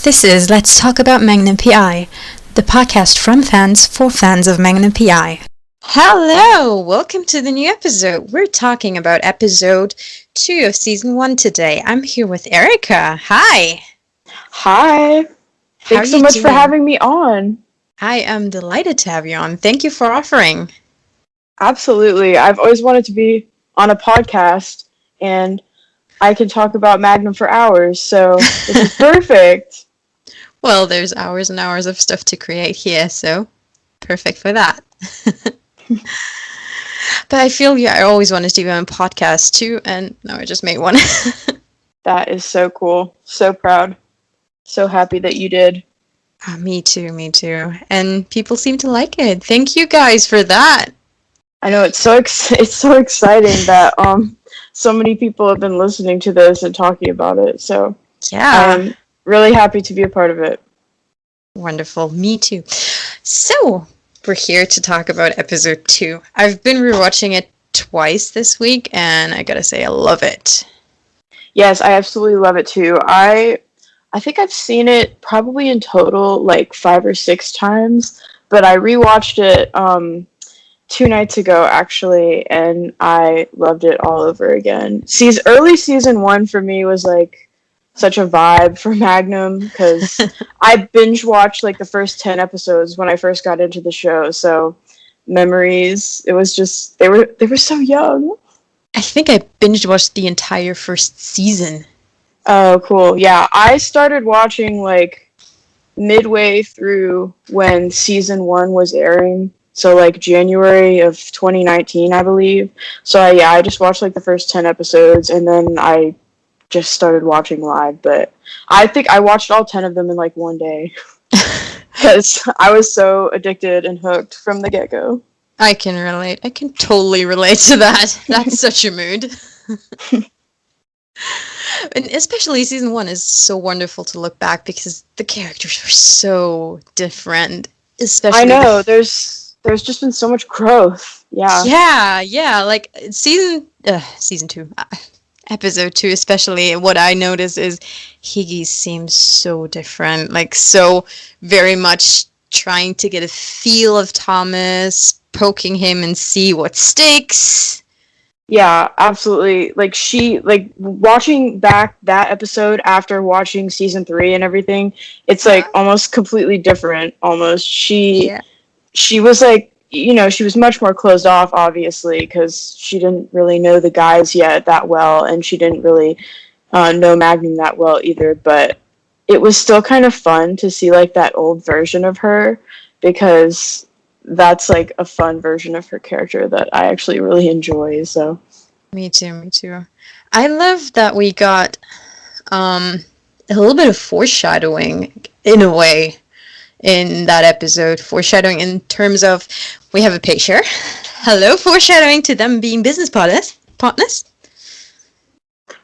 This is Let's Talk About Magnum PI, the podcast from fans for fans of Magnum PI. Hello! Welcome to the new episode. We're talking about episode 2 of season 1 today. I'm here with Erica. Hi! Hi! Thanks so much for having me on. I am delighted to have you on. Thank you for offering. Absolutely. I've always wanted to be on a podcast, and I can talk about Magnum for hours, so this is perfect. Well, there's hours and hours of stuff to create here, so perfect for that. But I feel I always wanted to be on a podcast too, and now I just made one. That is so cool. So proud. So happy that you did. Me too. And people seem to like it. Thank you guys for that. I know it's so exciting that so many people have been listening to this and talking about it. So yeah, I'm really happy to be a part of it. Wonderful. Me too. So we're here to talk about episode 2. I've been rewatching it twice this week, and I gotta say I love it. Yes, I absolutely love it too. I think I've seen it probably in total like 5 or 6 times, but I rewatched it 2 nights ago actually, and I loved it all over again. Early season 1 for me was like such a vibe for Magnum because I binge watched like the first 10 episodes when I first got into the show. So memories, it was just they were so young. I think I binge watched the entire first season. Oh, cool. Yeah, I started watching like midway through when season 1 was airing. So like January of 2019, I believe. So I just watched like the first 10 episodes and then I just started watching live. But I think I watched all 10 of them in like one day because I was so addicted and hooked from the get-go. I can relate. I can totally relate to that. That's such a mood. And especially season 1 is so wonderful to look back because the characters are so different. Especially I know, there's just been so much growth. Yeah. Like season 2, episode 2 especially. What I notice is Higgins seems so different. Like so very much trying to get a feel of Thomas, poking him and see what sticks. Yeah, absolutely. Like watching back that episode after watching season 3 and everything, it's like almost completely different. Almost she was like, she was much more closed off, obviously, because she didn't really know the guys yet that well, and she didn't really know Magnum that well either. But it was still kind of fun to see like that old version of her because that's like a fun version of her character that I actually really enjoy. So me too. I love that we got a little bit of foreshadowing in a way in that episode. Foreshadowing in terms of we have a picture. Hello, foreshadowing to them being business partners.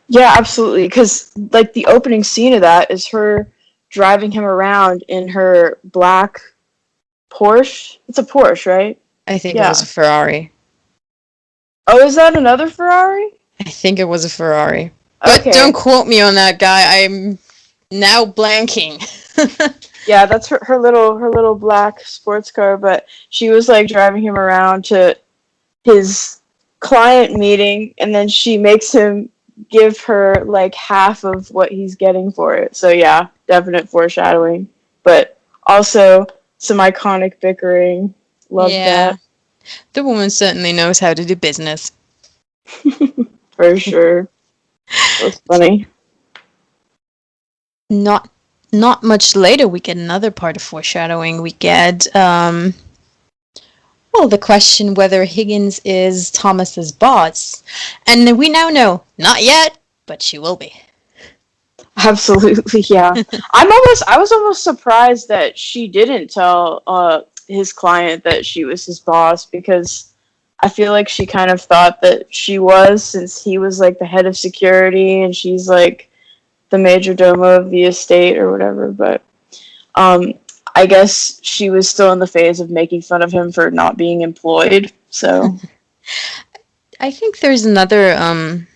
Yeah, absolutely. Because like the opening scene of that is her driving him around in her black Porsche. It's a Porsche, right? I think it was a Ferrari. Oh, is that another Ferrari? I think it was a Ferrari. But okay. Don't quote me on that, guy. I'm now blanking. Yeah, that's her little black sports car, but she was like driving him around to his client meeting, and then she makes him give her like half of what he's getting for it. So yeah, definite foreshadowing. But also some iconic bickering. Love that. The woman certainly knows how to do business. For sure. That's funny. Not much later, we get another part of foreshadowing. We get, the question whether Higgins is Thomas's boss. And we now know, not yet, but she will be. Absolutely, yeah. I was almost surprised that she didn't tell his client that she was his boss, because I feel like she kind of thought that she was, since he was like the head of security and she's like the major domo of the estate or whatever. But I guess she was still in the phase of making fun of him for not being employed. So I think there's another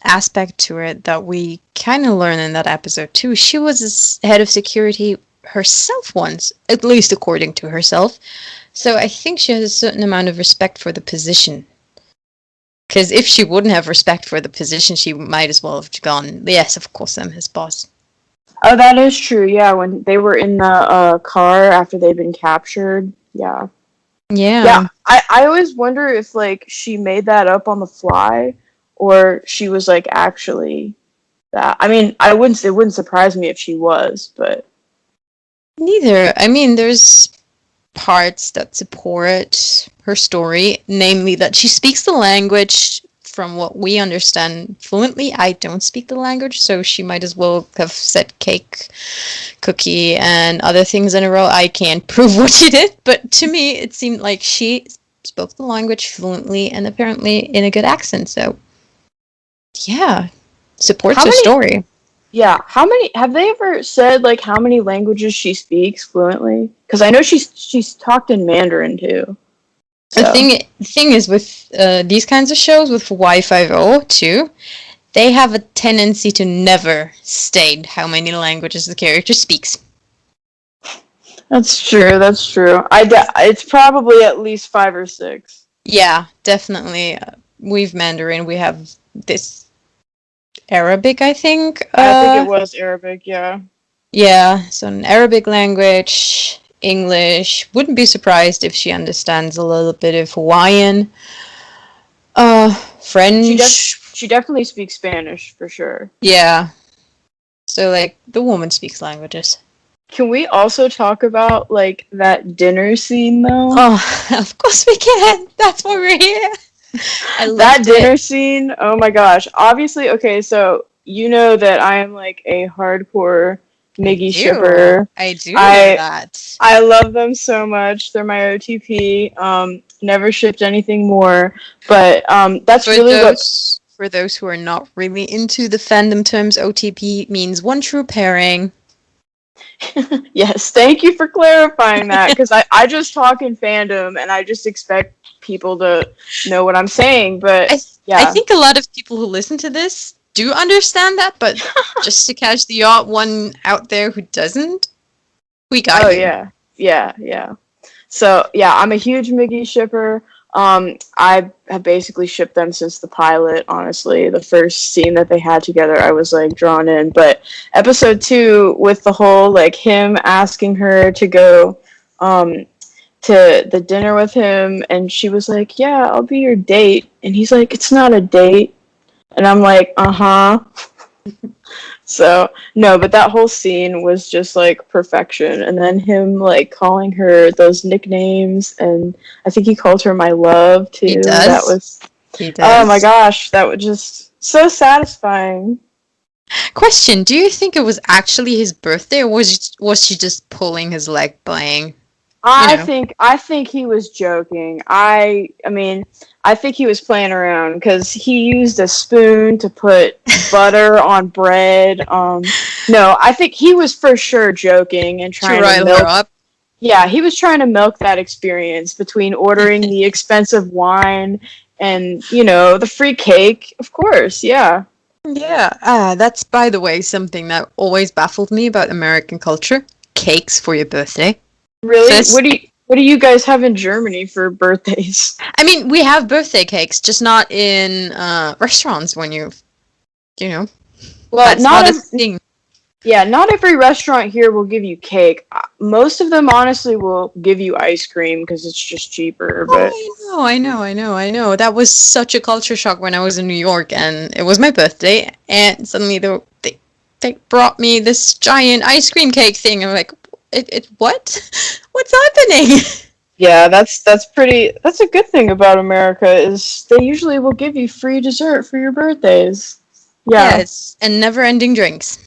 aspect to it that we kind of learn in that episode too. She was head of security herself once, at least according to herself. So I think she has a certain amount of respect for the position. Because if she wouldn't have respect for the position, she might as well have gone, yes, of course, I'm his boss. Oh, that is true. Yeah, when they were in the car after they'd been captured. Yeah. Yeah, Yeah. I always wonder if like she made that up on the fly or she was like actually that. I mean, it wouldn't surprise me if she was, but Neither. I mean, there's parts that support her story, namely that she speaks the language from what we understand fluently. I don't speak the language, so she might as well have said cake, cookie, and other things in a row. I can't prove what she did, but to me, it seemed like she spoke the language fluently and apparently in a good accent. So, yeah, supports how her many story. yeah, how many have they ever said like how many languages she speaks fluently? Cuz I know she's talked in Mandarin too. The So, thing is with these kinds of shows, with Y50 too, they have a tendency to never state how many languages the character speaks. that's true. That's true. It's probably at least 5 or 6. Yeah, definitely. We've Mandarin. We have this Arabic, I think. I think it was Arabic, yeah. Yeah, so an Arabic language, English. Wouldn't be surprised if she understands a little bit of Hawaiian. French. She definitely speaks Spanish for sure. Yeah. So like the woman speaks languages. Can we also talk about like that dinner scene though? Oh, of course we can. That's why we're here. I That loved dinner it. scene, oh my gosh. Obviously, okay, so you know that I am like a hardcore Miggy shipper. I do know I that. I love them so much. They're my OTP. Never shipped anything more, but that's For really what. those who are not really into the fandom terms, OTP means one true pairing. Yes, thank you for clarifying that because I just talk in fandom and I just expect people to know what I'm saying. But I yeah. think a lot of people who listen to this do understand that, but just to catch the odd one out there who doesn't, we got Oh you. yeah. So yeah, I'm a huge Miggy shipper. I have basically shipped them since the pilot. Honestly, the first scene that they had together, I was like drawn in. But episode 2, with the whole like him asking her to go, to the dinner with him, and she was like, "Yeah, I'll be your date," and he's like, "It's not a date," and I'm like, "Uh huh." So no, but that whole scene was just like perfection. And then him like calling her those nicknames, and I think he called her my love He too. That does. was, He oh my does. gosh, that was just so satisfying. Question: do you think it was actually his birthday, or was she just pulling his leg, playing? You know. I think he was joking. I mean, I think he was playing around because he used a spoon to put butter on bread. No, I think he was for sure joking and To trying to rile her milk. up. Yeah, he was trying to milk that experience between ordering the expensive wine and, the free cake. Of course, yeah. Yeah, that's, by the way, something that always baffled me about American culture. Cakes for your birthday. Really? First, What do you guys have in Germany for birthdays? I mean, we have birthday cakes, just not in restaurants when you know, Well, that's not a thing. not every restaurant here will give you cake. Most of them honestly will give you ice cream because it's just cheaper, but Oh, I know. That was such a culture shock when I was in New York and it was my birthday, and suddenly they brought me this giant ice cream cake thing. I'm like, it what? What's happening? yeah, that's a good thing about America is they usually will give you free dessert for your birthdays. Yeah. Yes, and never-ending drinks.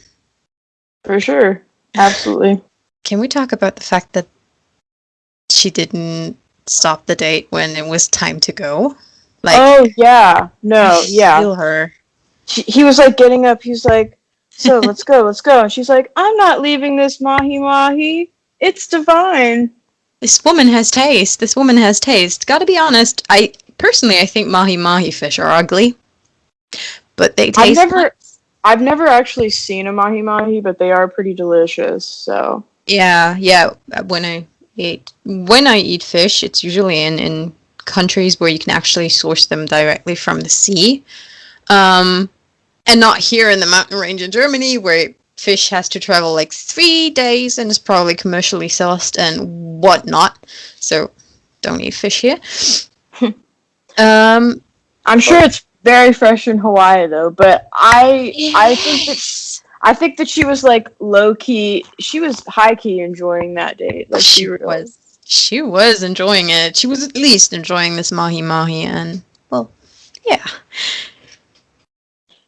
For sure. Absolutely. Can we talk about the fact that she didn't stop the date when it was time to go? Like, Oh, yeah. I No, yeah. feel her. He was like getting up. He's like, so let's go, let's go. And she's like, I'm not leaving this mahi mahi. It's divine. This woman has taste. This woman has taste. Gotta be honest, I think mahi mahi fish are ugly, but they I've taste never I've never actually seen a mahi mahi, but they are pretty delicious. So yeah. When I eat fish, it's usually in countries where you can actually source them directly from the sea. Um, and not here in the mountain range in Germany where fish has to travel like 3 days and is probably commercially sourced and whatnot. So don't eat fish here. Um, I'm sure but it's very fresh in Hawaii though. But yes, I think that she was like low key. She was high key enjoying that date. Let's be she real. was. She was enjoying it. She was at least enjoying this mahi mahi, and well, yeah,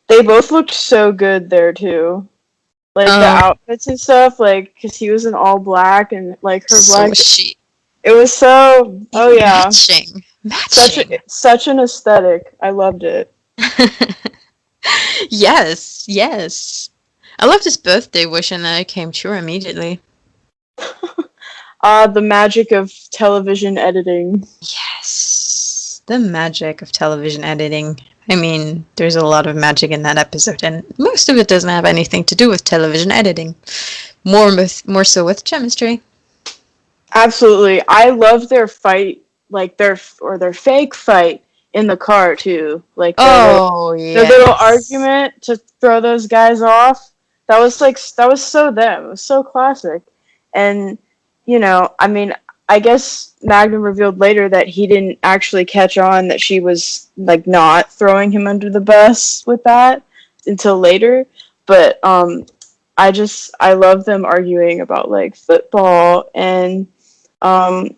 They both looked so good there too. Like the um, outfits and stuff. Like because he was in all black and like her so black. was she. It was so. They Oh were yeah, matching, matching. such an aesthetic. I loved it. Yes, yes. I loved his birthday wish, and then it came true immediately. The magic of television editing. Yes, the magic of television editing. I mean, there's a lot of magic in that episode, and most of it doesn't have anything to do with television editing. More so with chemistry. Absolutely. I love their fight, like their fake fight in the car too. Like Oh their little yes. argument to throw those guys off. That was so them. It was so classic. And I mean, I guess Magnum revealed later that he didn't actually catch on that she was like not throwing him under the bus with that until later. But I love them arguing about like football and um,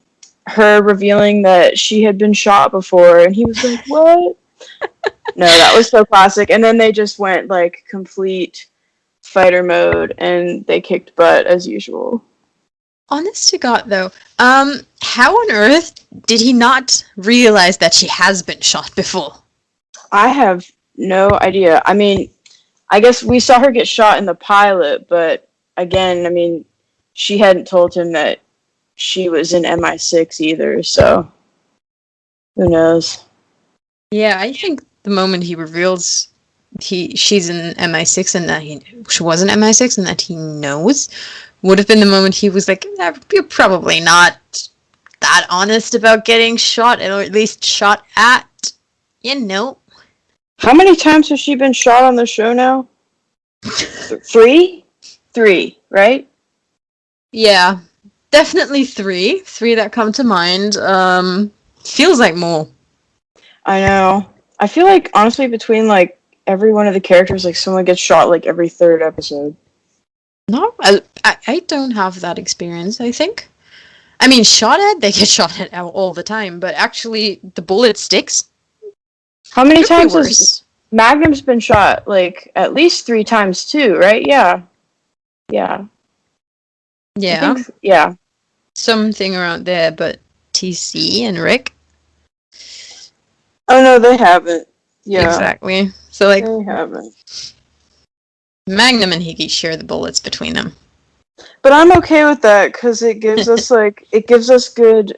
her revealing that she had been shot before, and he was like, "What?" No, that was so classic. And then they just went like complete fighter mode, and they kicked butt as usual. Honest to God, though, how on earth did he not realize that she has been shot before? I have no idea. I mean, I guess we saw her get shot in the pilot, but again, I mean, she hadn't told him that she was in MI6 either, so who knows? Yeah, I think the moment he reveals she's in MI6 and that she was in MI6 and that he knows would have been the moment he was like, you're probably not that honest about getting shot, or at least shot at. You know. How many times has she been shot on the show now? Three? Three, right? Yeah, definitely three. Three that come to mind. Feels like more. I know. I feel like, honestly, between, like, every one of the characters, like, someone gets shot, like, every third episode. No, I don't have that experience, I think. I mean, shot at, they get shot at all the time, but actually, the bullet sticks. How many Could be times has worse. Magnum's been shot? Like, at least 3 times, too, right? Yeah. Yeah. I Yeah, think, yeah. something around there, but TC and Rick. Oh, no, they haven't. Yeah. Exactly. So, like, They haven't. Magnum and Higgins share the bullets between them. But I'm okay with that, because it gives us good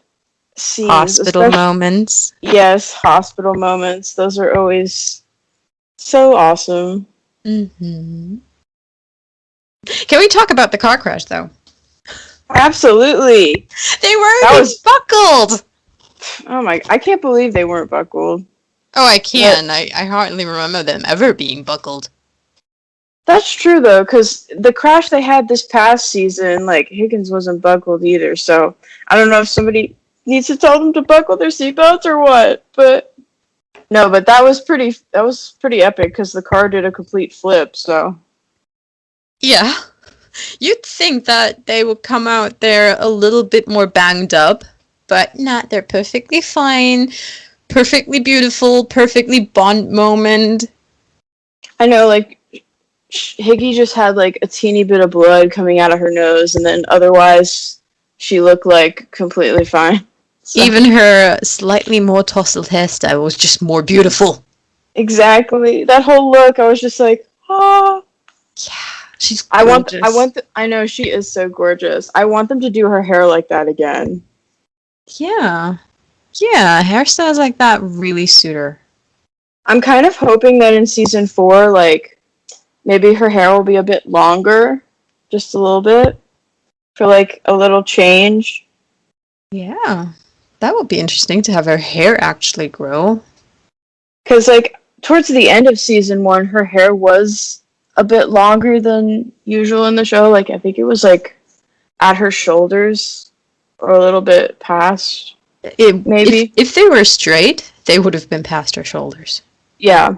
scenes, Hospital especially, moments. yes, hospital moments. Those are always so awesome. Mm-hmm. Can we talk about the car crash, though? Absolutely. They weren't That even was, buckled! oh my, I can't believe they weren't buckled. Oh, I But can. I hardly remember them ever being buckled. that's true though, because the crash they had this past season, like Higgins wasn't buckled either. So I don't know if somebody needs to tell them to buckle their seatbelts or what. But no, but that was pretty epic because the car did a complete flip. So Yeah. You'd think that they would come out there a little bit more banged up, but not. They're perfectly fine, perfectly beautiful, perfectly Bond moment. I know, like Higgy just had like a teeny bit of blood coming out of her nose, and then otherwise she looked like completely fine. So Even her slightly more tousled hairstyle was just more beautiful. exactly that whole look, I was just like, ah. Yeah, she's gorgeous. I know she is so gorgeous. I want them to do her hair like that again. Yeah. Yeah, hairstyles like that really suit her. I'm kind of hoping that in season 4, like, maybe her hair will be a bit longer, just a little bit, for like a little change. Yeah, that would be interesting to have her hair actually grow. Because, like, towards the end of season 1, her hair was a bit longer than usual in the show. Like, I think it was, like, at her shoulders or a little bit past, maybe. If they were straight, they would have been past her shoulders. Yeah.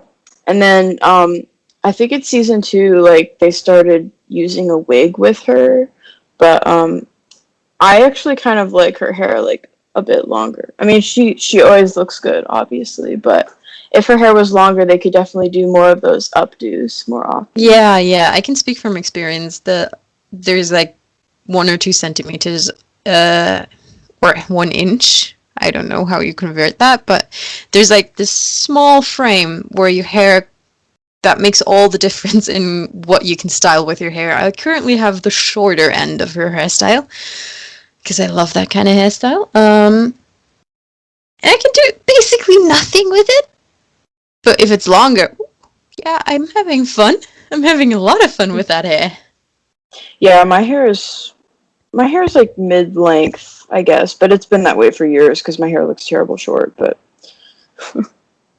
And then, I think it's season 2, like, they started using a wig with her. But, I actually kind of like her hair, like, a bit longer. I mean, she always looks good, obviously, but if her hair was longer, they could definitely do more of those updos more often. Yeah, I can speak from experience. There's like 1 or 2 centimeters, or 1 inch. I don't know how you convert that, but there's like this small frame where your hair that makes all the difference in what you can style with your hair. I currently have the shorter end of her hairstyle because I love that kind of hairstyle. And I can do basically nothing with it. But if it's longer, yeah, I'm having fun. I'm having a lot of fun with that hair. Yeah, my hair is like mid-length, I guess, but it's been that way for years because my hair looks terrible short. But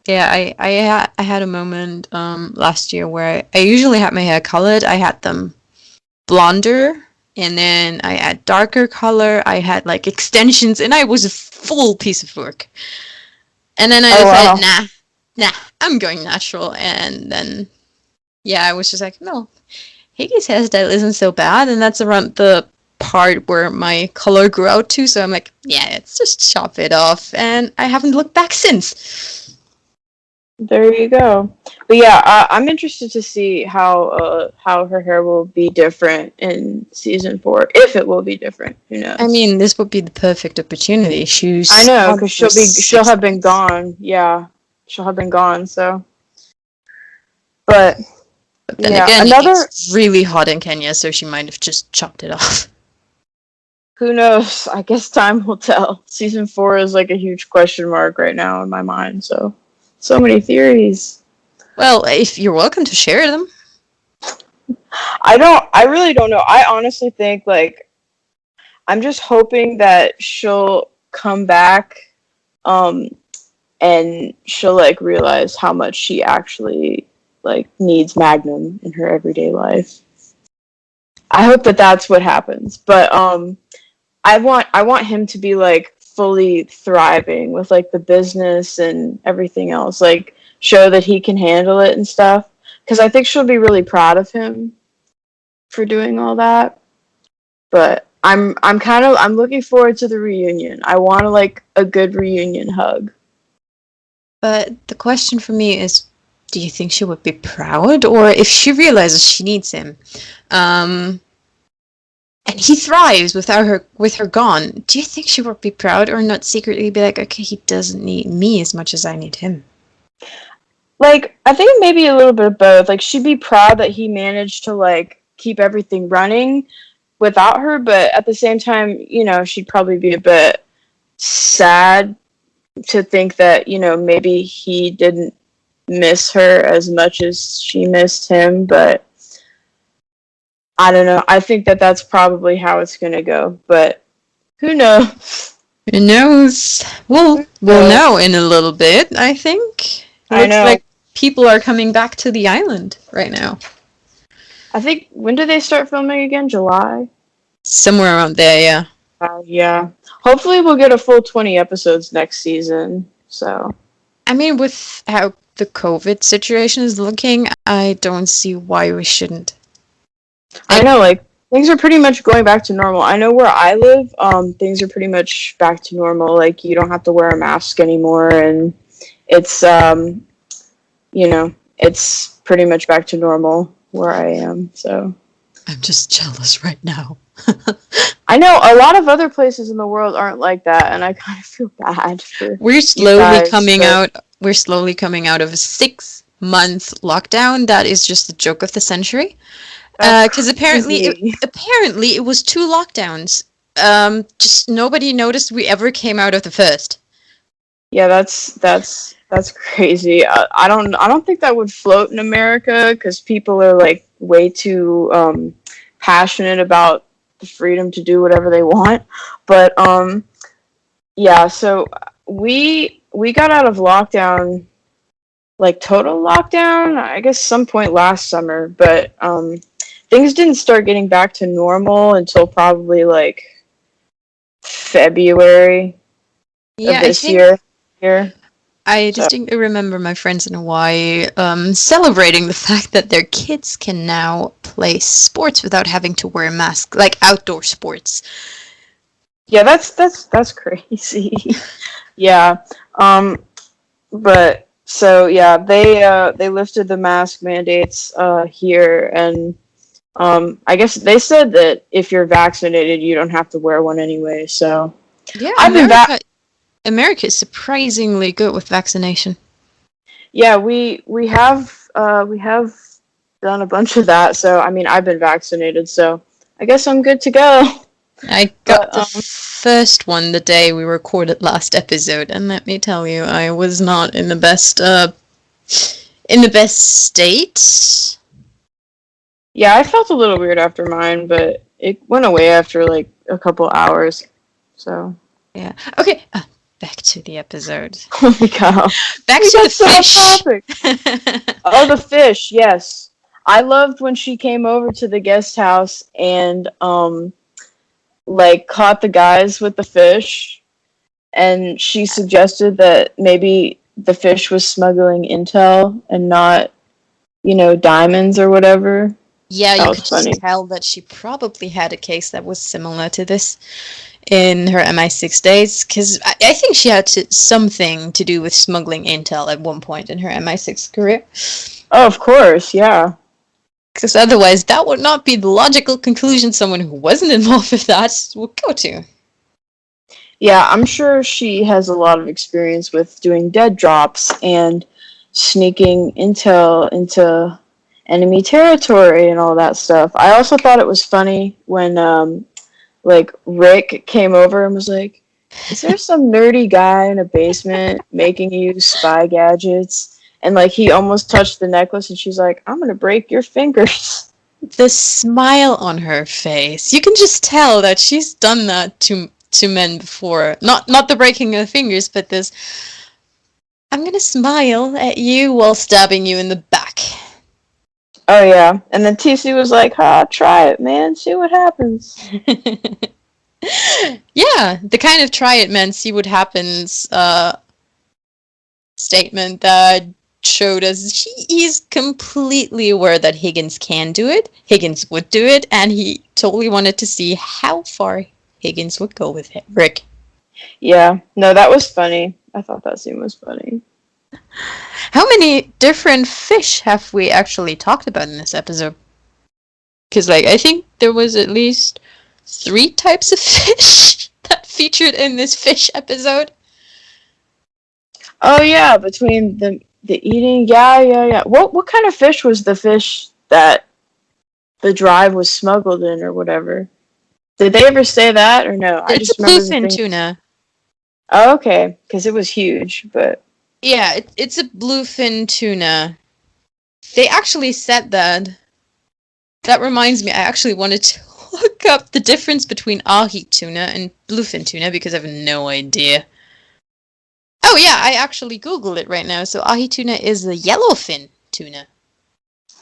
Yeah, I had a moment last year where I usually had my hair colored. I had them blonder, and then I had darker color. I had like extensions, and I was a full piece of work. And then I decided, nah, I'm going natural. And then, yeah, I was just like, no, Higgins' hairstyle isn't so bad, and that's around the part where my color grew out to. So I'm like, yeah, let's just chop it off, and I haven't looked back since. there you go. But yeah, I'm interested to see how her hair will be different in season 4, if it will be different. Who knows? I mean, this would be the perfect opportunity. I know, because she'll have been gone. Yeah, she'll have been gone. So, but then yeah, again, it's really hot in Kenya, so she might have just chopped it off. Who knows? I guess time will tell. Season 4 is like a huge question mark right now in my mind. So many theories. Well, if you're welcome to share them. I really don't know. I honestly think, like, I'm just hoping that she'll come back, um, and she'll, like, realize how much she actually, like, needs Magnum in her everyday life. I hope that that's what happens. But, I want him to be, like, fully thriving with, like, the business and everything else. Like, show that he can handle it and stuff. Because I think she'll be really proud of him for doing all that. But I'm looking forward to the reunion. I want like a good reunion hug. But the question for me is, do you think she would be proud, or if she realizes she needs him, and he thrives with her gone, do you think she would be proud or not secretly be like, okay, he doesn't need me as much as I need him? Like, I think maybe a little bit of both. Like, she'd be proud that he managed to like keep everything running without her, but at the same time, she'd probably be a bit sad to think that, maybe he didn't miss her as much as she missed him, but I don't know. I think that that's probably how it's going to go, but who knows? Who knows? We'll know in a little bit, I think. I know. Like people are coming back to the island right now. I think, when do they start filming again? July? Somewhere around there, yeah. Yeah. Hopefully we'll get a full 20 episodes next season, so. I mean, with how the COVID situation is looking, I don't see why we shouldn't. I know, like, things are pretty much going back to normal. I know where I live, things are pretty much back to normal. Like, you don't have to wear a mask anymore, and it's, it's pretty much back to normal where I am, so. I'm just jealous right now. I know a lot of other places in the world aren't like that, and I kind of feel bad for We're slowly coming out of a 6-month lockdown. That is just the joke of the century. Because apparently it was 2 lockdowns. Just nobody noticed we ever came out of the first. Yeah, that's That's crazy. I don't think that would float in America because people are like way too passionate about the freedom to do whatever they want. But yeah, so we got out of lockdown, like total lockdown, I guess some point last summer, but things didn't start getting back to normal until probably like February of Yeah, I this think year. Here. I So distinctly remember my friends in Hawaii celebrating the fact that their kids can now play sports without having to wear a mask, like outdoor sports. yeah, that's crazy. Yeah. But so yeah, they lifted the mask mandates here, and I guess they said that if you're vaccinated, you don't have to wear one anyway. So Yeah, I've been back. America is surprisingly good with vaccination. Yeah, we have done a bunch of that. So I mean, I've been vaccinated, so I guess I'm good to go. I got But the first one the day we recorded last episode, and let me tell you, I was not in the best state. yeah, I felt a little weird after mine, but it went away after like a couple hours. So Yeah. Okay, back to the episode. oh my god, Back we to the got so off fish. topic. Oh, the fish, yes. I loved when she came over to the guest house and like caught the guys with the fish, and she suggested that maybe the fish was smuggling intel and not, diamonds or whatever. Yeah, That you was could just funny. tell that she probably had a case that was similar to this in her MI6 days, because I think she had something to do with smuggling intel at one point in her MI6 career. Oh, of course, yeah. Because otherwise, that would not be the logical conclusion someone who wasn't involved with that would go to. Yeah, I'm sure she has a lot of experience with doing dead drops and sneaking intel into enemy territory and all that stuff. I also thought it was funny when like Rick came over and was like, "Is there some nerdy guy in a basement making you spy gadgets?" And like he almost touched the necklace and she's like, "I'm going to break your fingers." The smile on her face, you can just tell that she's done that to men before. Not the breaking of fingers, but this, I'm gonna smile at you while stabbing you in the back. Oh yeah. And then TC was like, "Ha, try it, man. See what happens." Yeah, the kind of try it man, see what happens statement that showed us he's completely aware that Higgins can do it, Higgins would do it, and he totally wanted to see how far Higgins would go with Rick. Yeah. No, that was funny. I thought that scene was funny. How many different fish have we actually talked about in this episode? Because, like, I think there was at least 3 types of fish that featured in this fish episode. Oh yeah, between the eating, yeah. What kind of fish was the fish that the drive was smuggled in or whatever? Did they ever say that or no? I It's a just remember the bluefin thing. tuna. Oh, okay, because it was huge, but Yeah, it's a bluefin tuna. They actually said that. That reminds me, I actually wanted to look up the difference between ahi tuna and bluefin tuna because I have no idea. Oh yeah, I actually googled it right now. So ahi tuna is the yellowfin tuna.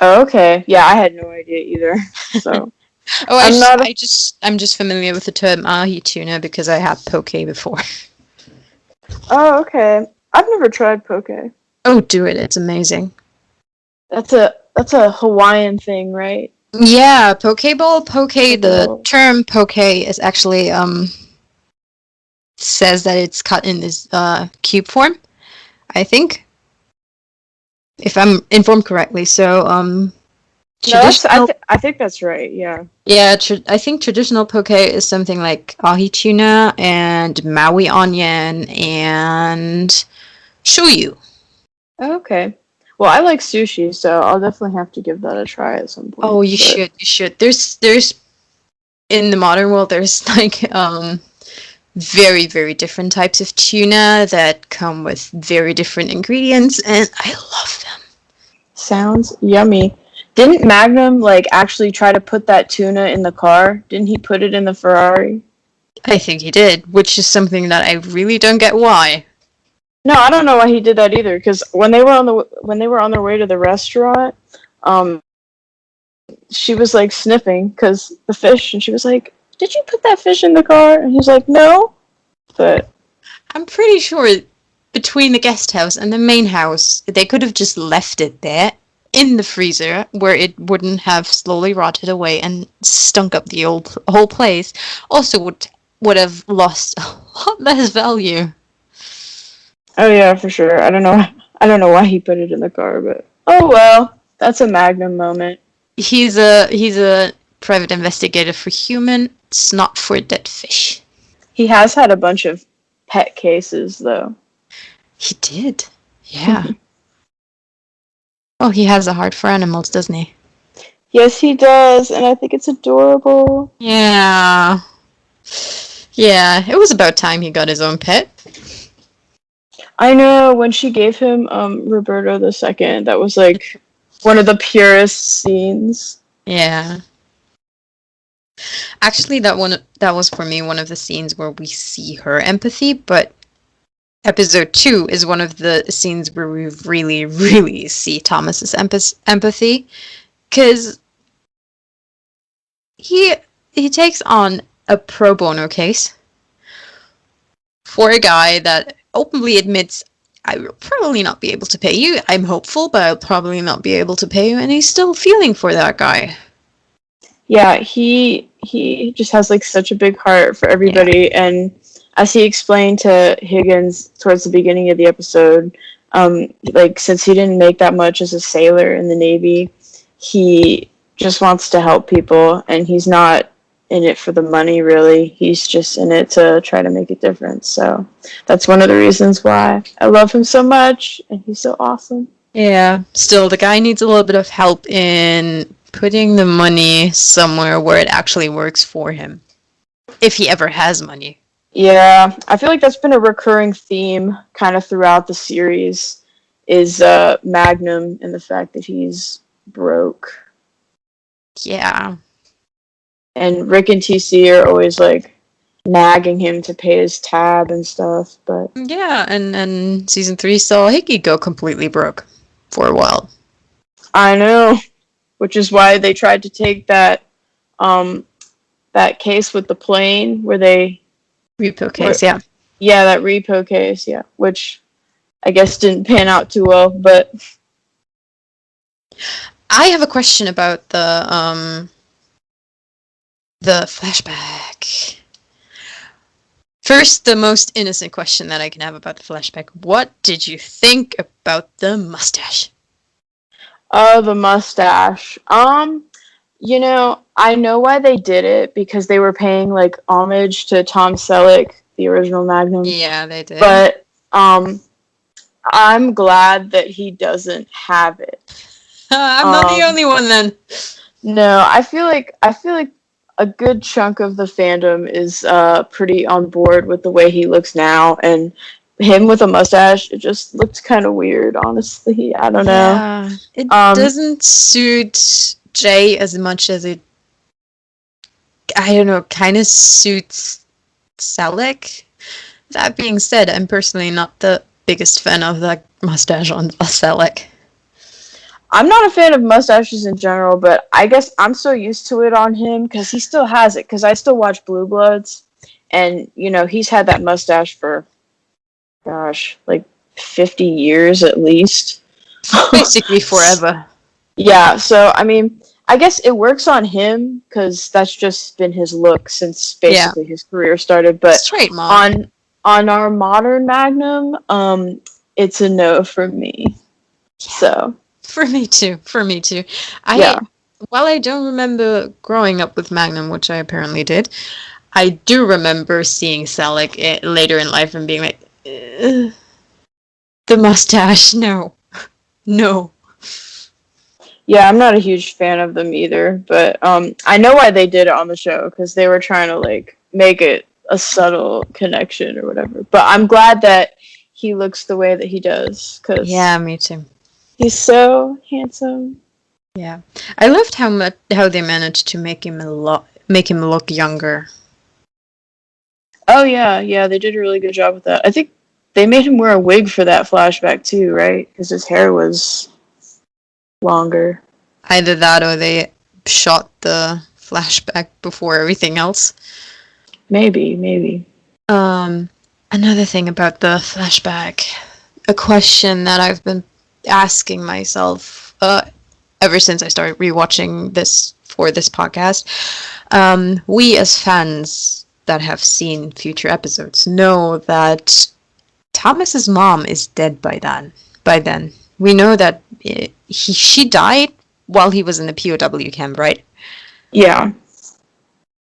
oh, okay, yeah, I had no idea either. So Oh, I'm not. I'm just familiar with the term ahi tuna because I had poke before. Oh, okay. I've never tried poke. Oh, do it! It's amazing. That's a Hawaiian thing, right? Yeah, pokeball, poke. The Pokeball. term poke is actually says that it's cut in this cube form. I think, if I'm informed correctly. So No, traditional. I think that's right. Yeah. Yeah, I think traditional poke is something like ahi tuna and Maui onion and shoyu. Okay. Well, I like sushi, so I'll definitely have to give that a try at some point. Oh, you should. You should. There's in the modern world. There's like very, very different types of tuna that come with very different ingredients, and I love them. Sounds yummy. Didn't Magnum like actually try to put that tuna in the car? Didn't he put it in the Ferrari? I think he did, which is something that I really don't get why. No, I don't know why he did that either. Because when they were on their way to the restaurant, um, she was like sniffing because the fish, and she was like, "Did you put that fish in the car?" And he's like, "No." But I'm pretty sure between the guest house and the main house, they could have just left it there in the freezer where it wouldn't have slowly rotted away and stunk up the whole place. Also would have lost a lot less value. oh yeah, for sure. I don't know. I don't know why he put it in the car, but oh well. That's a Magnum moment. He's a private investigator for humans, not for dead fish. He has had a bunch of pet cases though. He did. Yeah. Oh, he has a heart for animals, doesn't he? Yes, he does, and I think it's adorable. Yeah. Yeah, it was about time he got his own pet. I know when she gave him Roberto the Second, that was like one of the purest scenes. Yeah. Actually, that was for me one of the scenes where we see her empathy, but episode 2 is one of the scenes where we really, really see Thomas's empathy, because he takes on a pro bono case for a guy that openly admits, I will probably not be able to pay you. I'm hopeful, but I'll probably not be able to pay you, and he's still feeling for that guy. Yeah, he just has like such a big heart for everybody, and as he explained to Higgins towards the beginning of the episode, like since he didn't make that much as a sailor in the Navy, he just wants to help people, and he's not in it for the money really. He's just in it to try to make a difference. So that's one of the reasons why I love him so much, and he's so awesome. Yeah, still, the guy needs a little bit of help in putting the money somewhere where it actually works for him. If he ever has money. Yeah, I feel like that's been a recurring theme kind of throughout the series is Magnum and the fact that he's broke. Yeah. And Rick and TC are always like nagging him to pay his tab and stuff, but Yeah, and season 3 saw Hickey go completely broke for a while. I know, which is why they tried to take um that case with the plane where they Repo case, yeah. yeah, that repo case, yeah, which I guess didn't pan out too well, but I have a question about the flashback. First, the most innocent question that I can have about the flashback. What did you think about the mustache? oh, the mustache. You know, I know why they did it because they were paying like homage to Tom Selleck, the original Magnum. Yeah, they did. But I'm glad that he doesn't have it. I'm not the only one then. No, I feel like a good chunk of the fandom is pretty on board with the way he looks now, and him with a mustache, it just looked kind of weird, honestly. I don't know. Yeah, it doesn't suit Jay as much as it, I don't know, kind of suits Selleck. That being said, I'm personally not the biggest fan of that mustache on Selleck. I'm not a fan of mustaches in general, but I guess I'm so used to it on him because he still has it. Because I still watch Blue Bloods, and you know he's had that mustache for, gosh, like 50 years at least. Basically forever. Yeah, so I mean, I guess it works on him because that's just been his look since basically his career started. But straight mod. on our modern Magnum, it's a no for me. Yeah. So for me too. Yeah. While I don't remember growing up with Magnum, which I apparently did, I do remember seeing Selleck later in life and being like, the mustache, no. Yeah, I'm not a huge fan of them either, but I know why they did it on the show because they were trying to like make it a subtle connection or whatever. But I'm glad that he looks the way that he does because Yeah, me too. he's so handsome. Yeah, I loved how they managed to make him look younger. Oh yeah, yeah, they did a really good job with that. I think they made him wear a wig for that flashback too, right? Because his hair was longer. Either that or they shot the flashback before everything else. Maybe, maybe. Um, Another thing about the flashback, a question that I've been asking myself ever since I started rewatching this for this podcast. We as fans that have seen future episodes know that Thomas's mom is dead by then. By then, we know that she died while he was in the POW camp, right? Yeah.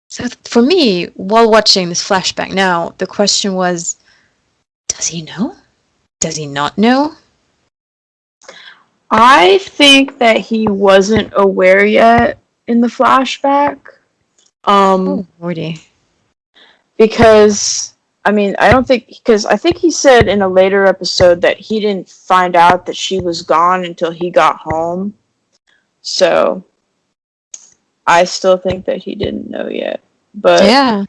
So for me, while watching this flashback now, the question was, does he know? Does he not know? I think that he wasn't aware yet in the flashback. Oh, Um, Lordy. because I mean, I don't think because I think he said in a later episode that he didn't find out that she was gone until he got home. So I still think that he didn't know yet. But Yeah.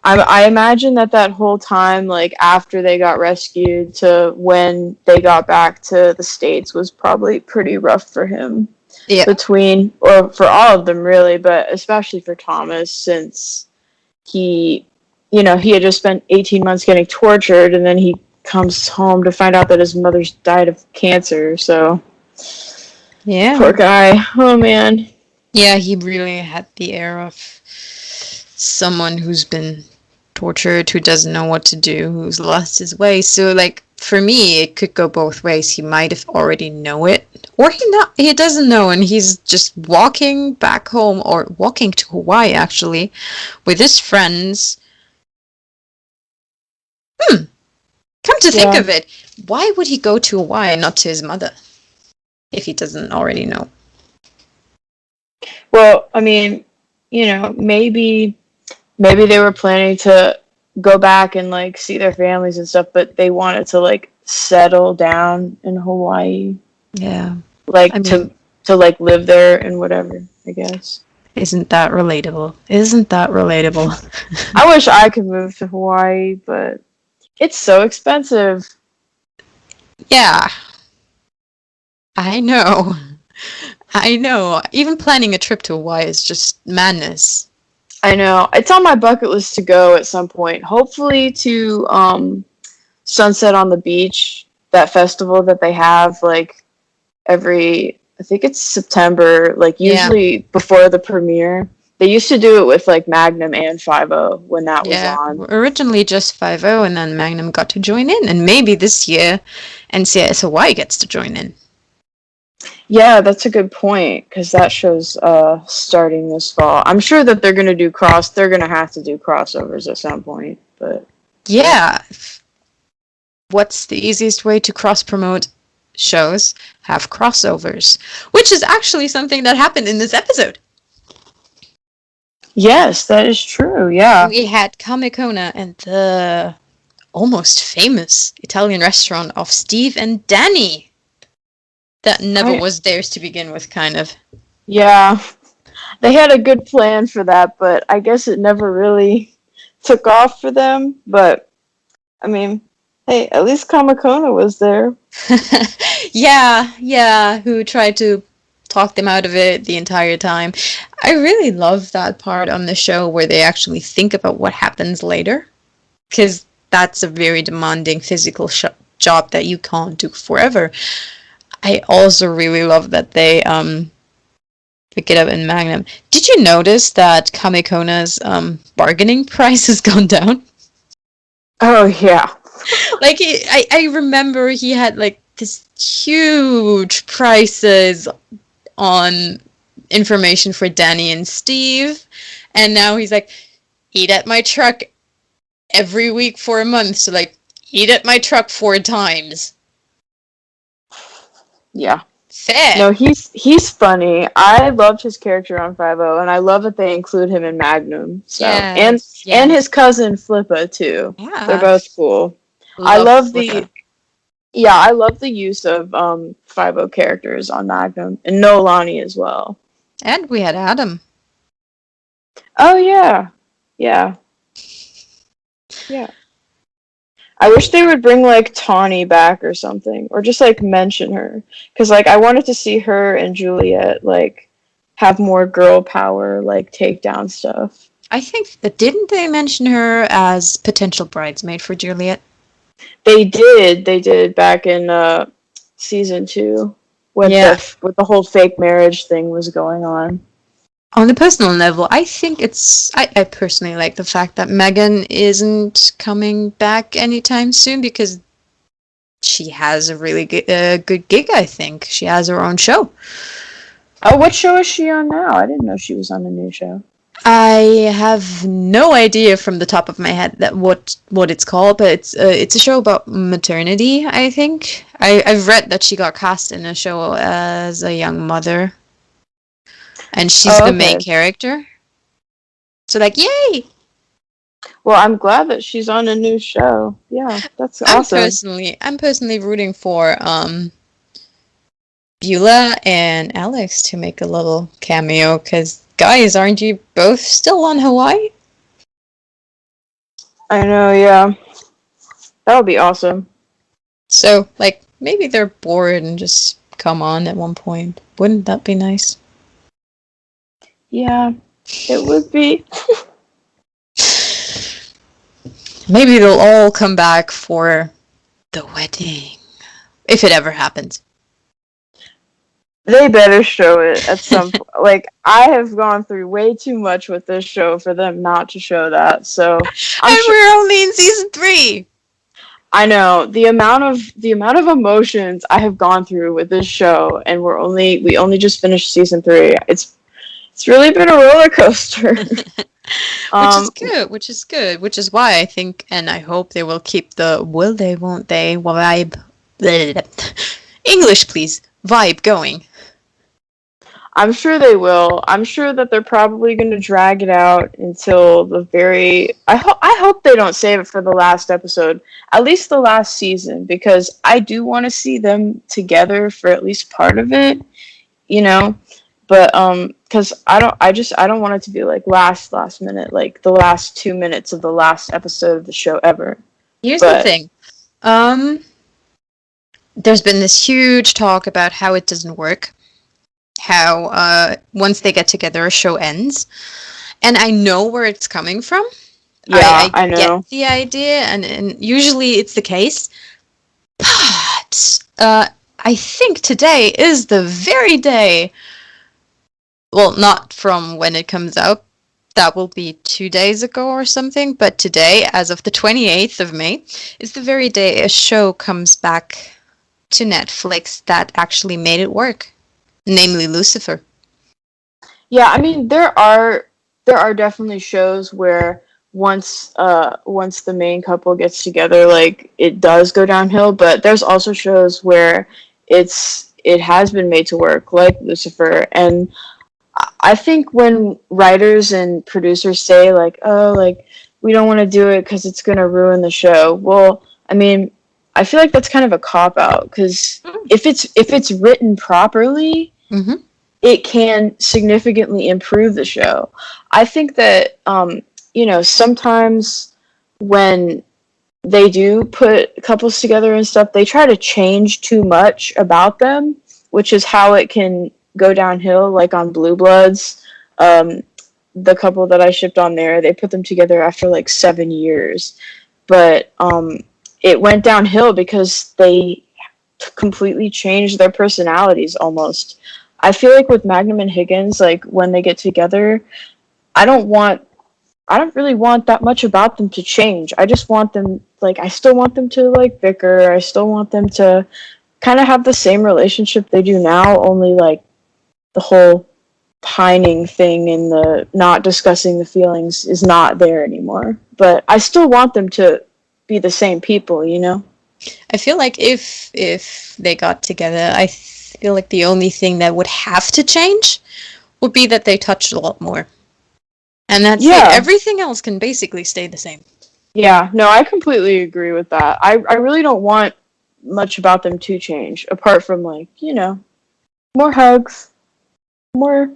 I imagine that whole time, like after they got rescued to when they got back to the States, was probably pretty rough for him. Yeah. Between, or for all of them, really, but especially for Thomas, since he, he had just spent 18 months getting tortured, and then he comes home to find out that his mother's died of cancer. So, Yeah. poor guy. Oh, man. Yeah, he really had the air of someone who's been tortured, who doesn't know what to do, who's lost his way. So, like, for me, it could go both ways. He might have already know it, or he doesn't know, and he's just walking back home, or walking to Hawaii, actually, with his friends. Come to think Yeah. of it, why would he go to Hawaii and not to his mother, if he doesn't already know? Well, I mean, maybe they were planning to go back and like see their families and stuff, but they wanted to like settle down in Hawaii, Yeah. I like mean, to like live there and whatever, I guess. isn't that relatable? Isn't that relatable? I wish I could move to Hawaii, but it's so expensive. Yeah, I know. I know. Even planning a trip to Hawaii is just madness. I know. It's on my bucket list to go at some point. Hopefully to Sunset on the Beach, that festival that they have like every, I think it's September, like Yeah, usually before the premiere. They used to do it with like Magnum and 50 when that was yeah. on. Originally just 50, and then Magnum got to join in, and maybe this year NCIS Hawaii gets to join in. Yeah, that's a good point because that show's starting this fall. I'm sure that they're gonna have to do crossovers at some point, but Yeah. What's the easiest way to cross promote shows? Have crossovers, which is actually something that happened in this episode. yes, that is true. Yeah. We had Kamekona and the almost famous Italian restaurant of Steve and Danny. That never I was theirs to begin with, kind of. Yeah. They had a good plan for that, but I guess it never really took off for them. But I mean, hey, at least Kamakona was there. Yeah, who tried to talk them out of it the entire time. I really love that part on the show where they actually think about what happens later, because that's a very demanding physical job that you can't do forever. I also really love that they pick it up in Magnum. Did you notice that Kamekona's bargaining price has gone down? Oh yeah. Like I remember he had like this huge prices on information for Danny and Steve, and now he's like, eat at my truck every week for a month. So like, eat at my truck 4 times. Yeah. Fair. No, he's funny. I loved his character on 50, and I love that they include him in Magnum. So, Yes, and yes. his cousin Flippa too. They're Yeah. both cool. I Love love the Flipper. Yeah, I love the use of 50 characters on Magnum and Nolani as well. And we had Adam. Oh yeah, yeah, yeah. I wish they would bring like Tawny back or something, or just like mention her, because like I wanted to see her and Juliet like have more girl power, like take down stuff. I think didn't they mention her as potential bridesmaid for Juliet? They did back in season 2 when Yeah. the whole fake marriage thing was going on. On a personal level, I think I personally like the fact that Megan isn't coming back anytime soon because she has a really good gig, I think. She has her own show. Oh, what show is she on now? I didn't know she was on a new show. I have no idea from the top of my head that what it's called, but it's a show about maternity, I think. I've read that she got cast in a show as a young mother, and she's Oh, the main okay. character. So like, yay! Well, I'm glad that she's on a new show. Yeah, that's I'm awesome. personally I'm personally rooting for Beulah and Alex to make a little cameo, because guys, aren't you both still on Hawaii? I know, yeah. That would be awesome. So, like, maybe they're bored and just come on at one point. Wouldn't that be nice? Yeah, it would be. Maybe they'll all come back for the wedding. If it ever happens. They better show it at some point. Like, I have gone through way too much with this show for them not to show that. So, I'm And sure. we're only in season 3! I know the amount of emotions I have gone through with this show, and we only just finished season 3. It's really been a roller coaster. Which is um, good, which is good. Which is why I think and I hope they will keep the will they, won't they vibe. English, please. Vibe going. I'm sure they will. I'm sure that they're probably going to drag it out until the very. I hope they don't save it for the last episode, at least the last season, because I do want to see them together for at least part of it. You know, but because I don't want it to be like last minute, like the last 2 minutes of the last episode of the show ever. Here's the But thing. There's been this huge talk about how it doesn't work. How once they get together, a show ends. And I know where it's coming from. yeah, I I get know. the idea, and usually it's the case. But I think today is the very day. Well, not from when it comes out. That will be 2 days ago or something. But today, as of the 28th of May, is the very day a show comes back to Netflix that actually made it work. Namely Lucifer. Yeah, I mean there are definitely shows where once the main couple gets together, like it does go downhill, but there's also shows where it has been made to work, like Lucifer. And I think when writers and producers say like, "Oh, like we don't want to do it because it's gonna ruin the show," well, I mean, I feel like that's kind of a cop out because if it's written properly, Mm-hmm. it can significantly improve the show. I think that sometimes when they do put couples together and stuff, they try to change too much about them, which is how it can go downhill. Like on Blue Bloods, um, the couple that I shipped on there, they put them together after like 7 years, but it went downhill because they completely changed their personalities almost. I feel like with Magnum and Higgins, like when they get together, I don't want I don't really want that much about them to change. I just want them like I still want them to like bicker. I still want them to kind of have the same relationship they do now, only like the whole pining thing and the not discussing the feelings is not there anymore. But I still want them to be the same people, you know? I feel like if they got together, feel like the only thing that would have to change would be that they touched a lot more. And that's it. Yeah. Everything else can basically stay the same. Yeah, no, I completely agree with that. I really don't want much about them to change, apart from like, more hugs, more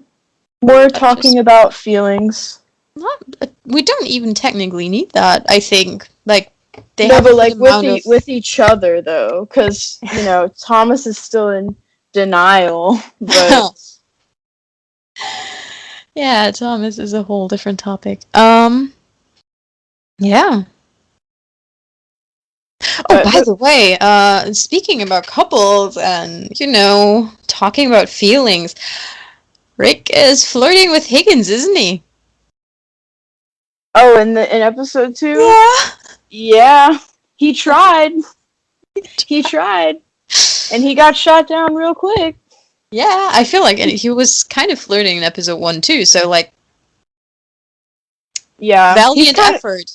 talking Just about feelings. not. We don't even technically need that. I think like they No, have a but good like with amount of. with each other though, because Thomas is still in denial, but Yeah, Thomas is a whole different topic. Yeah. Oh, but by but the way, speaking about couples and, talking about feelings, Rick is flirting with Higgins, isn't he? oh, in episode 2, Yeah. yeah, he tried, he tried, and he got shot down real quick. Yeah, I feel like he was kind of flirting in episode 1 too, so like Yeah, valiant effort.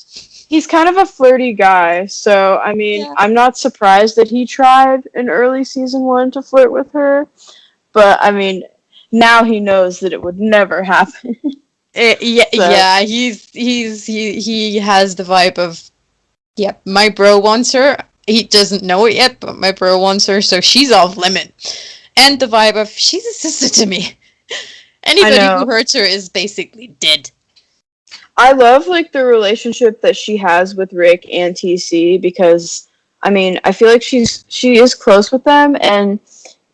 he's kind of a flirty guy, so I mean, Yeah. I'm not surprised that he tried in early season 1 to flirt with her, but I mean, now he knows that it would never happen. Yeah, So, yeah, he has the vibe of, yep, my bro wants her. He doesn't know it yet, but my bro wants her, so she's off limit. And the vibe of, she's a sister to me. I Anybody who know. hurts her is basically dead. I love like the relationship that she has with Rick and TC because I mean, I feel like she is close with them and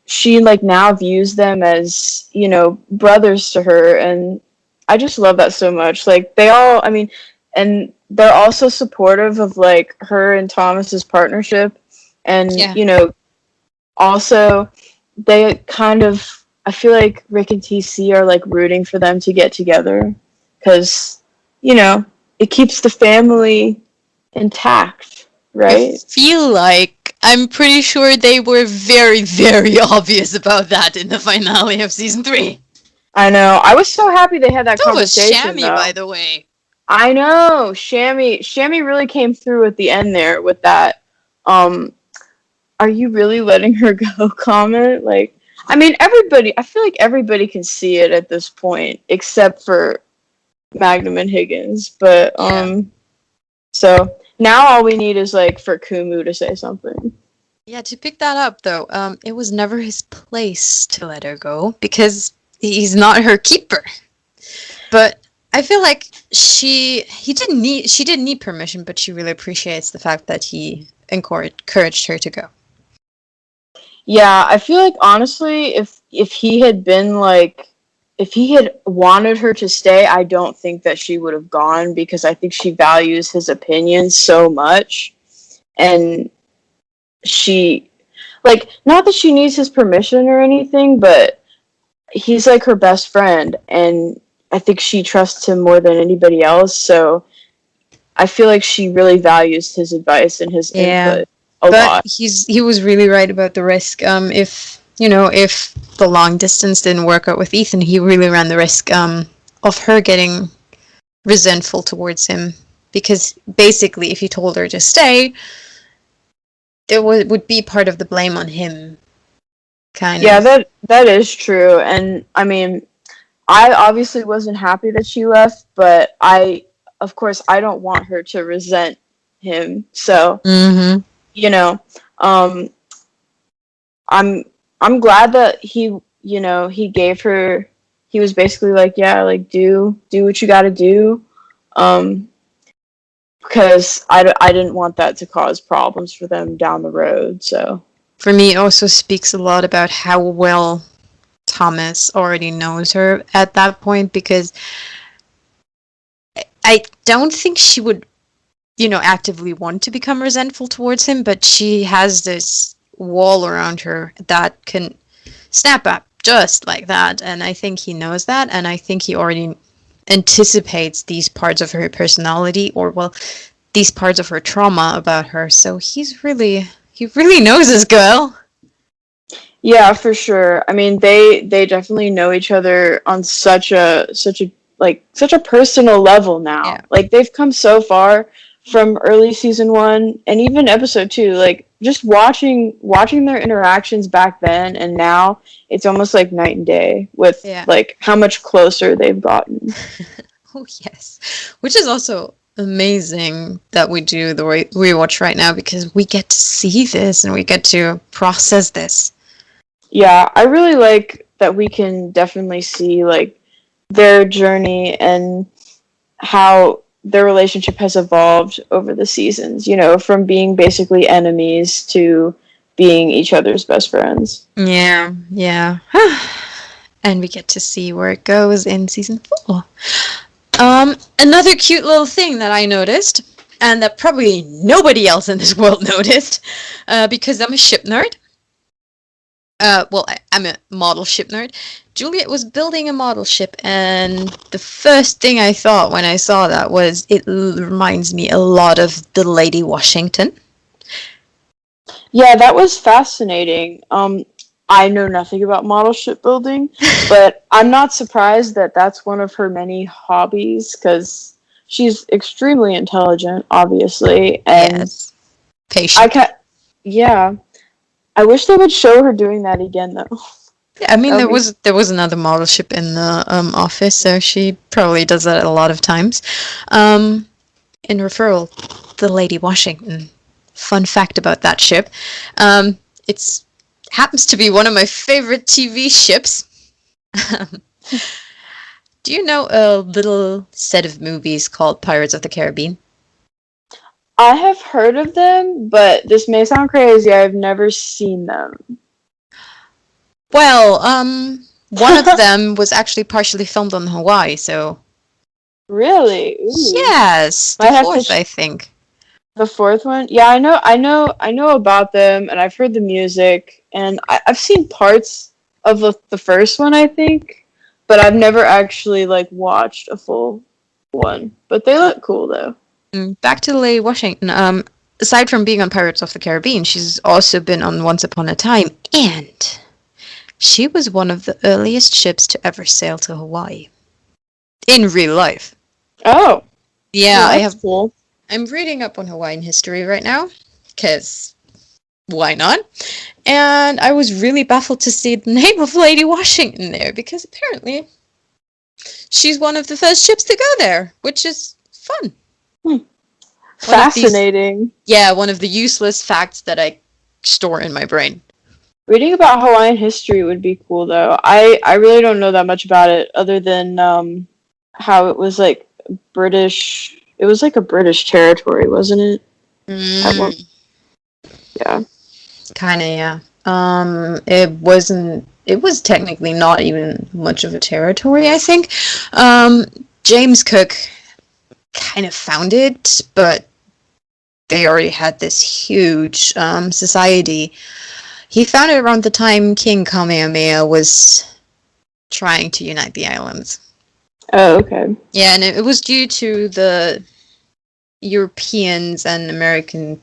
she like now views them as, brothers to her and I just love that so much. Like they all, I mean, and they're also supportive of like her and Thomas's partnership and, Yeah. also they kind of I feel like Rick and TC are like rooting for them to get together cuz it keeps the family intact, I right? feel like I'm pretty sure they were very, very obvious about that in the finale of season 3. I know. I was so happy they had that So was conversation Shammy, by though. the way. I know. Shammy really came through at the end there with that um are you really letting her go comment? Like I mean I feel like everybody can see it at this point except for Magnum and Higgins, but Yeah. so now all we need is like for Kumu to say something. Yeah, to pick that up though, it was never his place to let her go because he's not her keeper. But I feel like she didn't need permission, but she really appreciates the fact that he encouraged her to go. Yeah, I feel like honestly, if he had been like, if he had wanted her to stay, I don't think that she would have gone because I think she values his opinion so much, and she, like, not that she needs his permission or anything, but he's like her best friend, and I think she trusts him more than anybody else. So I feel like she really values his advice and his Yeah. input a But lot. he was really right about the risk. If the long distance didn't work out with Ethan, he really ran the risk of her getting resentful towards him because basically, if he told her to stay, there would be part of the blame on him. Kind Yeah, of. that is true, and I mean, I obviously wasn't happy that she left, but of course, I don't want her to resent him. So, Mm-hmm. you know, um, I'm I'm glad that he gave her. He was basically like, yeah, like do what you got to do, um, because I didn't want that to cause problems for them down the road. So, For me, it also speaks a lot about how well Thomas already knows her at that point because I don't think she would, actively want to become resentful towards him, but she has this wall around her that can snap up just like that. And I think he knows that. And I think he already anticipates these parts of her personality or, well, these parts of her trauma about her. So he really knows this girl. yeah, for sure. I mean, they definitely know each other on such a personal level now. Yeah. Like they've come so far from early season 1 and even episode 2, like just watching their interactions back then and now, it's almost like night and day with Yeah. like how much closer they've gotten. Oh, yes. Which is also amazing that we do the rewatch right now because we get to see this and we get to process this. Yeah, I really like that we can definitely see like their journey and how their relationship has evolved over the seasons, from being basically enemies to being each other's best friends. Yeah, yeah. And we get to see where it goes in season 4. Another cute little thing that I noticed, and that probably nobody else in this world noticed, because I'm a ship nerd. Well, I'm a model ship nerd. Juliet was building a model ship, and the first thing I thought when I saw that was it reminds me a lot of the Lady Washington. Yeah, that was fascinating. I know nothing about model shipbuilding, but I'm not surprised that that's one of her many hobbies because she's extremely intelligent, obviously, and Yes. I Patient. can yeah. I wish they would show her doing that again, though. Yeah, I mean That would be there was another model ship in the office, so she probably does that a lot of times. In referral, the Lady Washington. Fun fact about that ship. It's happens to be one of my favorite TV ships. Do you know a little set of movies called Pirates of the Caribbean? I have heard of them, but this may sound crazy. I've never seen them. Well, one of them was actually partially filmed on Hawaii, so Really? Ooh. yes, the Might have to fourth, I think. the fourth one. Yeah, I know about them, and I've heard the music, and I've seen parts of the first one, I think, but I've never actually like watched a full one. But they look cool though. Back to Lady Washington. Aside from being on Pirates of the Caribbean, she's also been on Once Upon a Time, and she was one of the earliest ships to ever sail to Hawaii in real life. Oh, Yeah, well, that's cool. I'm reading up on Hawaiian history right now, because why not? And I was really baffled to see the name of Lady Washington there, because apparently she's one of the first ships to go there, which is fun. Hmm. One of these, Fascinating. yeah, one of the useless facts that I store in my brain. Reading about Hawaiian history would be cool though. I really don't know that much about it other than how it was like British. It was like a British territory, wasn't it? At one, Mm, yeah. kind of, yeah. It wasn't. It was technically not even much of a territory, I think. Um, James Cook kind of found it, but they already had this huge society. He found it around the time King Kamehameha was trying to unite the islands. Oh, okay. Yeah, and it was due to the Europeans and American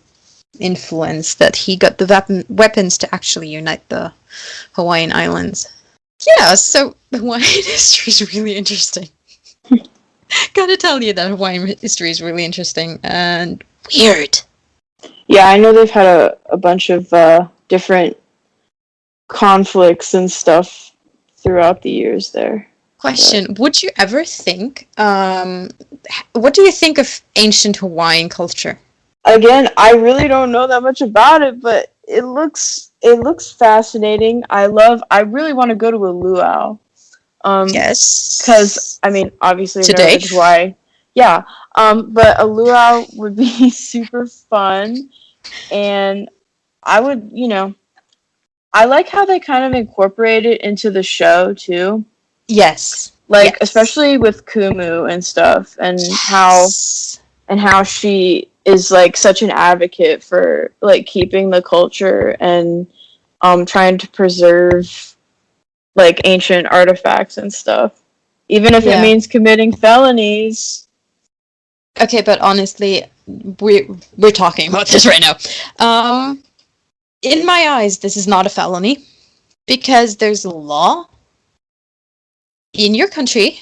influence that he got the weapons to actually unite the Hawaiian Islands. Yeah, so Hawaiian history is really interesting. Gotta tell you that Hawaiian history is really interesting and weird. Yeah, I know they've had a bunch of different conflicts and stuff throughout the years there. But Question: would you ever think? What do you think of ancient Hawaiian culture? again, I really don't know that much about it, but it looks fascinating. I really want to go to a luau. Because Yes. I mean, obviously I've never Today? been to Hawaii. Yeah. But a luau would be super fun, and I would, I like how they kind of incorporate it into the show too. Yes. Like Yes. especially with Kumu and stuff, Yes. and how she is like such an advocate for like keeping the culture and trying to preserve like ancient artifacts and stuff, even if it Yeah. means committing felonies. Okay, but honestly, we're talking about this right now. Um, in my eyes, this is not a felony because there's a law in your country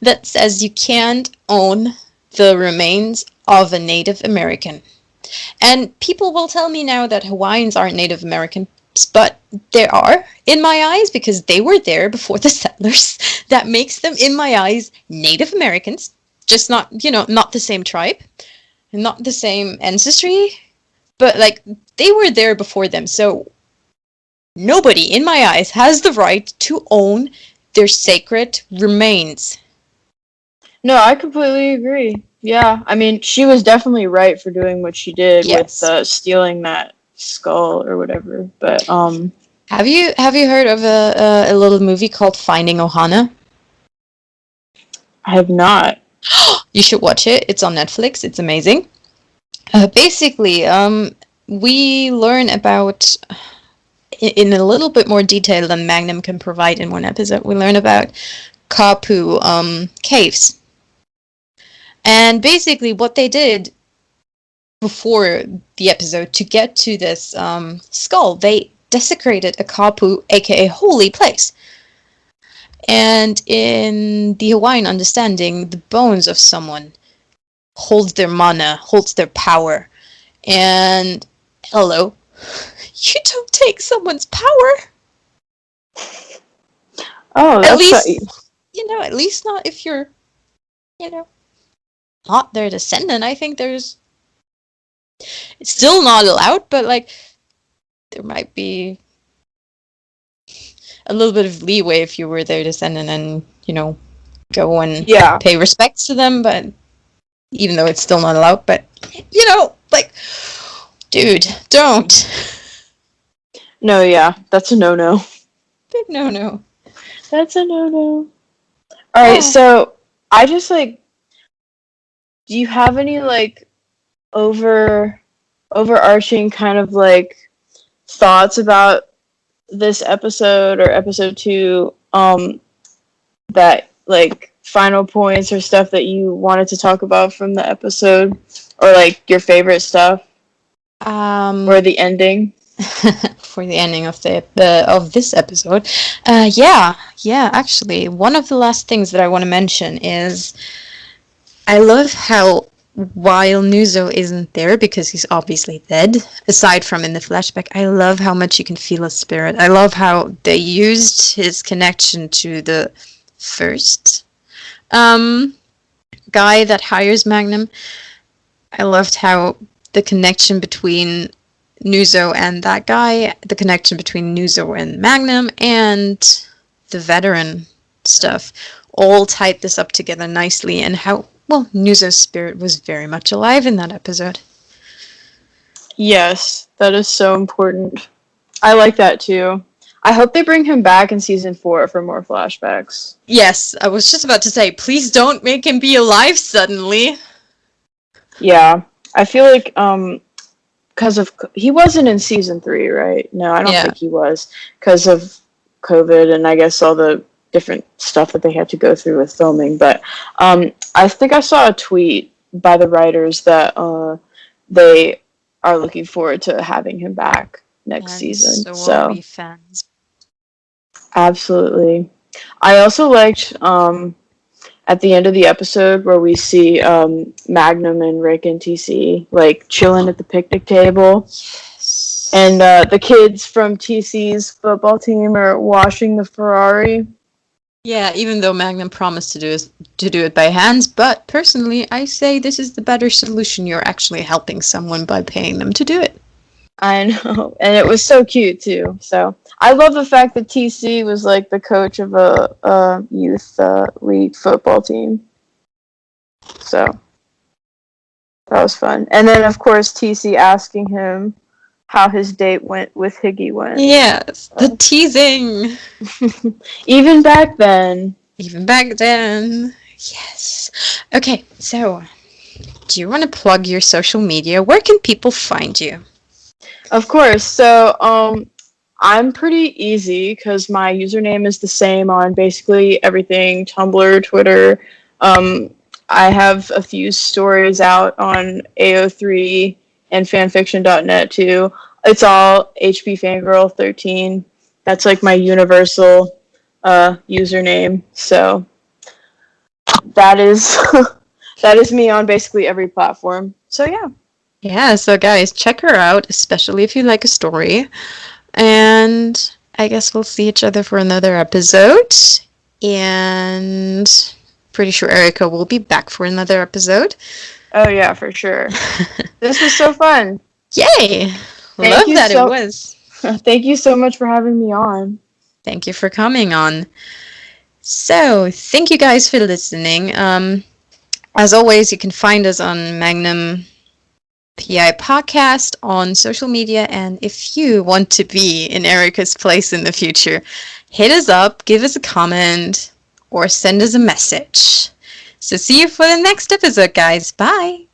that says you can't own the remains of a Native American. And people will tell me now that Hawaiians aren't Native Americans, but they are in my eyes because they were there before the settlers. That makes them, in my eyes, Native Americans. Just not, not the same tribe, not the same ancestry, but like they were there before them. So nobody, in my eyes, has the right to own their sacred remains. No, I completely agree. Yeah, I mean, she was definitely right for doing what she did with Yes. stealing that skull or whatever. But Have you heard of a little movie called Finding Ohana? I have not. You should watch it. It's on Netflix. It's amazing. Basically, we learn about, in a little bit more detail than Magnum can provide in one episode, we learn about Kapu caves. And basically what they did before the episode to get to this skull, they desecrated a kapu, aka holy place. And in the Hawaiian understanding, the bones of someone holds their mana, holds their power. And hello, you don't take someone's power. Oh, At that's least, at least not if you're, not their descendant. I think it's still not allowed, but like there might be a little bit of leeway if you were their descendant and, go and pay respects to them, but even though it's still not allowed, but like, dude, don't. No, yeah, that's a no-no. Big no-no. That's a no-no. Alright, so I just do you have any overarching kind of thoughts about this episode or episode 2 that final points or stuff that you wanted to talk about from the episode, or your favorite stuff, or the ending? For the ending of of this episode, yeah, actually one of the last things that I want to mention is I love how, while Nuzo isn't there because he's obviously dead, aside from in the flashback, I love how much you can feel his spirit. I love how they used his connection to the first guy that hires Magnum. I loved how the connection between Nuzo and that guy, the connection between Nuzo and Magnum, and the veteran stuff all tied this up together nicely, and how, well, Nuzo's spirit was very much alive in that episode. Yes, that is so important. I like that too. I hope they bring him back in season 4 for more flashbacks. Yes, I was just about to say, please don't make him be alive suddenly. Yeah, I feel like because of he wasn't in season 3, right? No, I don't think he was because of COVID and I guess all the different stuff that they had to go through with filming. But I think I saw a tweet by the writers that they are looking forward to having him back next season. So are we fans. Absolutely. I also liked at the end of the episode where we see Magnum and Rick and TC chilling at the picnic table. Yes. And the kids from TC's football team are washing the Ferrari. Yeah, even though Magnum promised to do it by hands, but personally, I say this is the better solution. You're actually helping someone by paying them to do it. I know, and it was so cute too. So I love the fact that TC was the coach of a youth league football team. So that was fun. And then of course TC asking him how his date with Higgy went. Yes, the teasing. Even back then. Yes. Okay, so do you want to plug your social media? Where can people find you? Of course. So I'm pretty easy because my username is the same on basically everything: Tumblr, Twitter. I have a few stories out on AO3 and fanfiction.net too. It's all HP Fangirl 13. That's my universal username. So that's That is me on basically every platform. So yeah. Yeah, so guys, check her out, especially if you like a story. And I guess we'll see each other for another episode. And pretty sure Erica will be back for another episode. Oh yeah, for sure. This was so fun. Yay! Thank Love you that it so was. thank you so much for having me on. Thank you for coming on. So, thank you guys for listening. As always, you can find us on Magnum PI podcast on social media. And if you want to be in Erica's place in the future, hit us up, give us a comment, or send us a message. So see you for the next episode, guys. Bye.